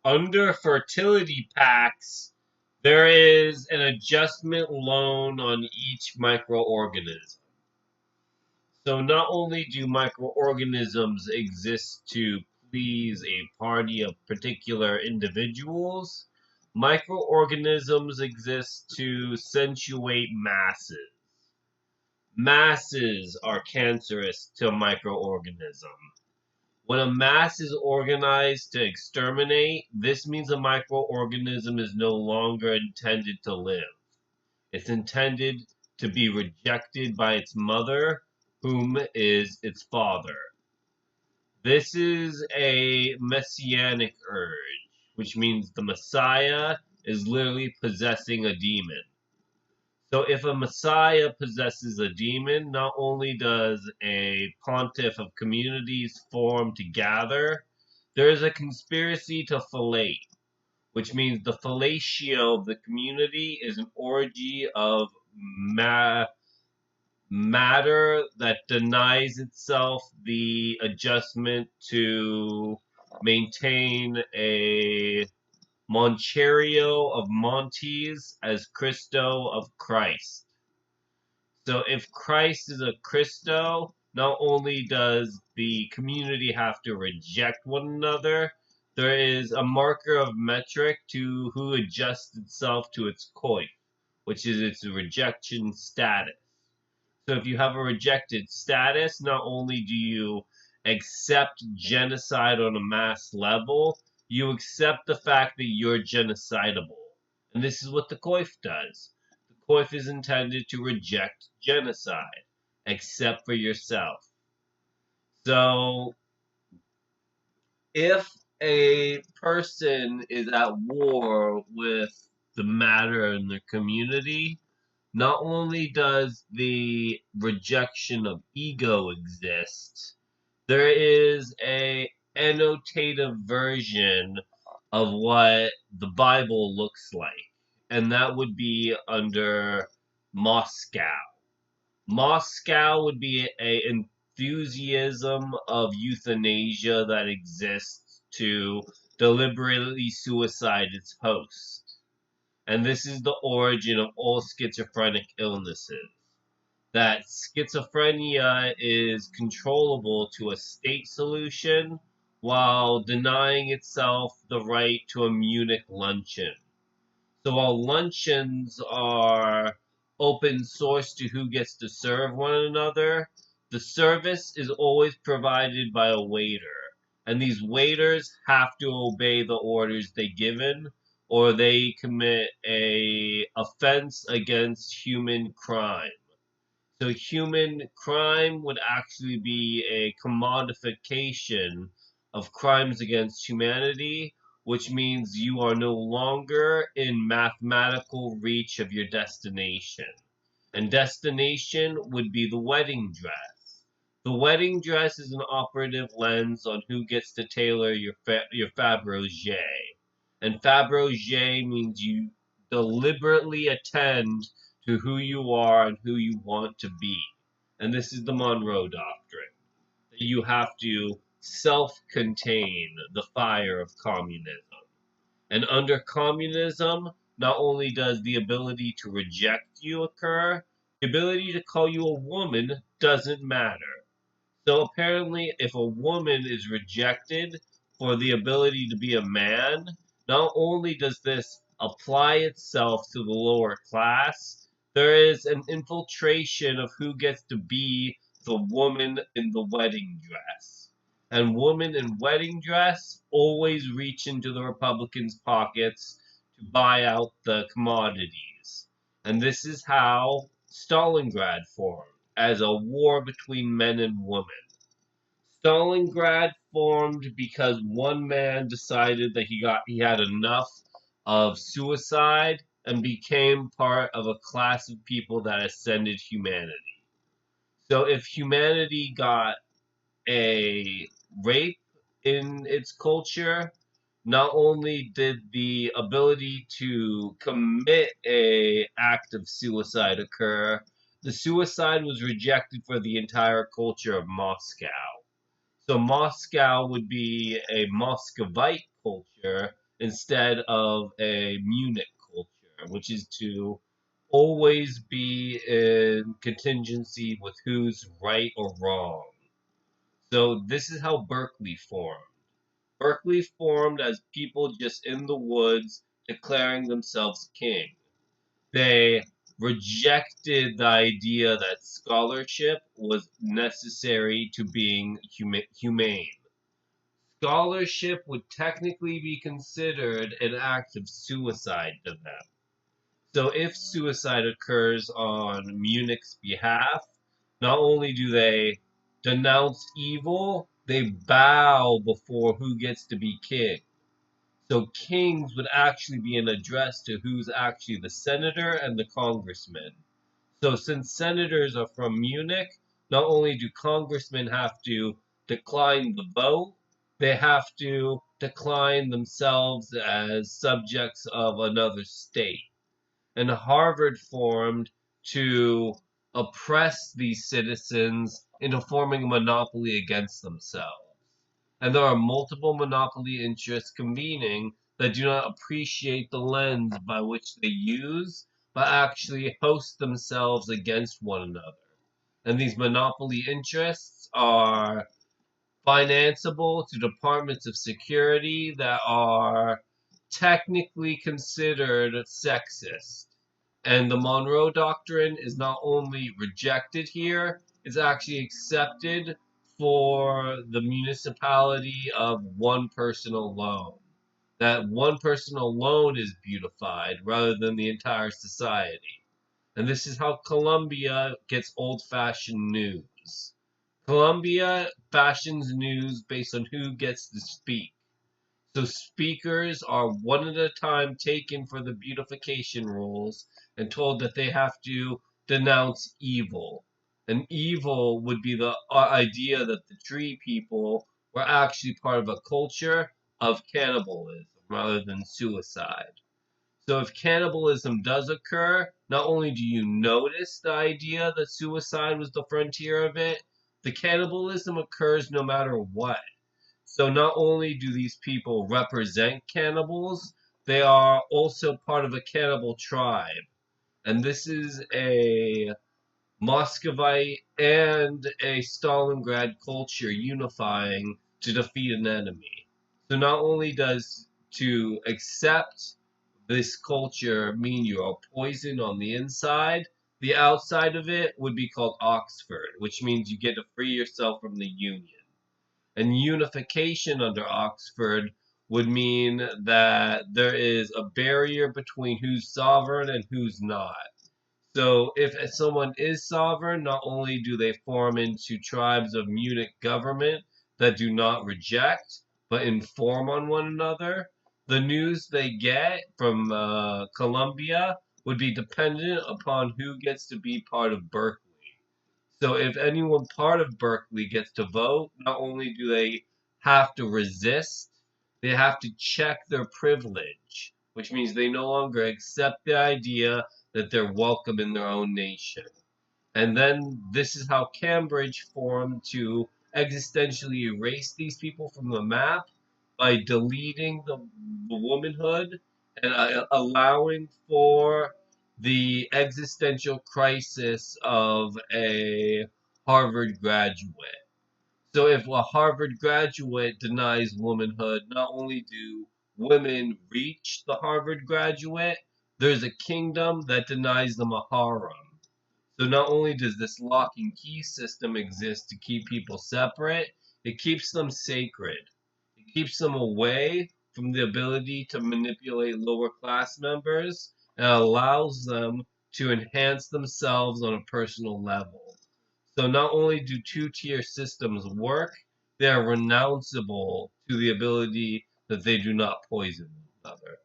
Under fertility pacts, there is an adjustment loan on each microorganism. So not only do microorganisms exist to please a party of particular individuals, microorganisms exist to accentuate masses. Masses are cancerous to a microorganism. When a mass is organized to exterminate, this means a microorganism is no longer intended to live. It's intended to be rejected by its mother, whom is its father. This is a messianic urge, which means the Messiah is literally possessing a demon. So if a Messiah possesses a demon, not only does a pontiff of communities form to gather, there is a conspiracy to fellate, which means the fellatio of the community is an orgy of matter that denies itself the adjustment to maintain a Monterio of Montes as Christo of Christ. So if Christ is a Christo, not only does the community have to reject one another, there is a marker of metric to who adjusts itself to its coif, which is its rejection status. So if you have a rejected status, not only do you accept genocide on a mass level, you accept the fact that you're genocidable. And this is what the coif does. The coif is intended to reject genocide, except for yourself. So if a person is at war with the matter in their community, not only does the rejection of ego exist, there is a annotative version of what the Bible looks like, and that would be under Moscow. Moscow would be a enthusiasm of euthanasia that exists to deliberately suicide its host. And this is the origin of all schizophrenic illnesses. That schizophrenia is controllable to a state solution while denying itself the right to a Munich luncheon. So while luncheons are open source to who gets to serve one another, the service is always provided by a waiter. And these waiters have to obey the orders they given or they commit a offense against human crime. So human crime would actually be a commodification of crimes against humanity, which means you are no longer in mathematical reach of your destination. And destination would be the wedding dress. The wedding dress is an operative lens on who gets to tailor your Fabergé. And Fabergé means you deliberately attend to who you are and who you want to be. And this is the Monroe Doctrine. That you have to self contain the fire of communism. And under communism, not only does the ability to reject you occur, the ability to call you a woman doesn't matter. So apparently, if a woman is rejected for the ability to be a man, not only does this apply itself to the lower class, there is an infiltration of who gets to be the woman in the wedding dress. And women in wedding dress always reach into the Republicans' pockets to buy out the commodities. And this is how Stalingrad formed as a war between men and women. Stalingrad formed because one man decided that he had enough of suicide and became part of a class of people that ascended humanity. So if humanity got a rape in its culture, not only did the ability to commit a act of suicide occur, the suicide was rejected for the entire culture of Moscow. So Moscow would be a Muscovite culture instead of a Munich culture, which is to always be in contingency with who's right or wrong. So this is how Berkeley formed. Berkeley formed as people just in the woods declaring themselves king. They rejected the idea that scholarship was necessary to being humane. Scholarship would technically be considered an act of suicide to them. So if suicide occurs on Munich's behalf, not only do they denounce evil, they bow before who gets to be king. So kings would actually be an address to who's actually the senator and the congressman. So since senators are from Munich, not only do congressmen have to decline the vote, they have to decline themselves as subjects of another state. And Harvard formed to oppress these citizens into forming a monopoly against themselves. And there are multiple monopoly interests convening that do not appreciate the lens by which they use, but actually host themselves against one another. And these monopoly interests are financeable to departments of security that are technically considered sexist. And the Monroe Doctrine is not only rejected here, it's actually accepted for the municipality of one person alone. That one person alone is beautified rather than the entire society. And this is how Columbia gets old fashioned news. Columbia fashions news based on who gets to speak. So speakers are one at a time taken for the beautification roles and told that they have to denounce evil. And evil would be the idea that the tree people were actually part of a culture of cannibalism rather than suicide. So if cannibalism does occur, not only do you notice the idea that suicide was the frontier of it, the cannibalism occurs no matter what. So not only do these people represent cannibals, they are also part of a cannibal tribe. And this is a Muscovite and a Stalingrad culture unifying to defeat an enemy. So not only does to accept this culture mean you are poisoned on the inside, the outside of it would be called Oxford, which means you get to free yourself from the Union. And unification under Oxford would mean that there is a barrier between who's sovereign and who's not. So if someone is sovereign, not only do they form into tribes of Munich government that do not reject, but inform on one another, the news they get from Columbia would be dependent upon who gets to be part of Berkeley. So if anyone part of Berkeley gets to vote, not only do they have to resist, they have to check their privilege, which means they no longer accept the idea that they're welcome in their own nation. And then this is how Cambridge formed to existentially erase these people from the map by deleting the womanhood and allowing for the existential crisis of a Harvard graduate. So if a Harvard graduate denies womanhood, not only do women reach the Harvard graduate, there's a kingdom that denies them a harem. So not only does this lock and key system exist to keep people separate, it keeps them sacred. It keeps them away from the ability to manipulate lower class members and allows them to enhance themselves on a personal level. So not only do two-tier systems work, they are renounceable to the ability that they do not poison one another.